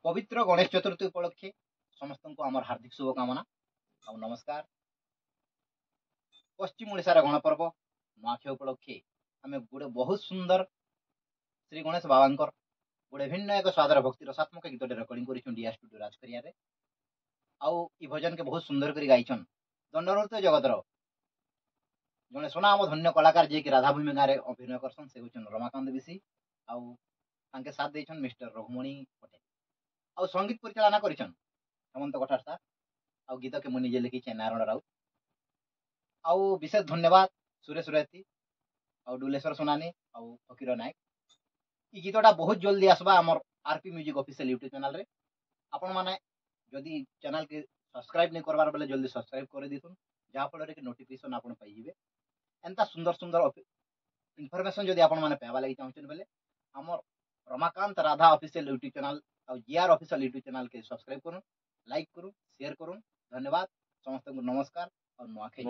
पवित्र गणेश चतुर्थी उपलक्षे समस्त को आम हार्दिक शुभकामना और नमस्कार। पश्चिम ओडिशार गणपर्व नुआखाई उपलक्षे आम गोटे बहुत सुंदर श्री गणेश बाबा गोटे भिन्न एक स्वादर भक्ति रसात्मक गीत रेकर्डिंग कर स्टूडियो राजकरिया आउ ई भजन के बहुत सुंदर कर गायन दंडनृत्य जगतर जड़े सुनाम धन्य कलाकार जी की राधाभूमि गाँव में अभिनय करसन से हूँ रमाकांत विशी आउ साथ देछन मिस्टर रघुमणि पटेल आउ संगीत परिचालना करिछन हेमंत कठार सार आउ गीत के मुझे लिखी नारायण राउत आउ विशेष धन्यवाद सुरेश रेती आउ डुलेश्वर सोनानी आउ फकीर नायक। ई गीतटा बहुत जल्दी आसबा आमर RP music official YouTube channel रे। आपण माने जदि चैनल के सब्सक्राइब नहीं करबार बेले जल्दी सब्सक्राइब कर दिथुन जहाँ फल कि नोटिफिकेशन आपण पाइबे। एंता सुंदर सुंदर इनफॉरमेशन जदि आपण माने पाइबा लागि चाहछन बेले आमर Ramakant Radha official YouTube channel और जीआर ऑफिशियल यूट्यूब चैनल के सब्सक्राइब करूँ, लाइक करूँ, शेयर करूँ। धन्यवाद समस्त को नमस्कार और नुआखाई।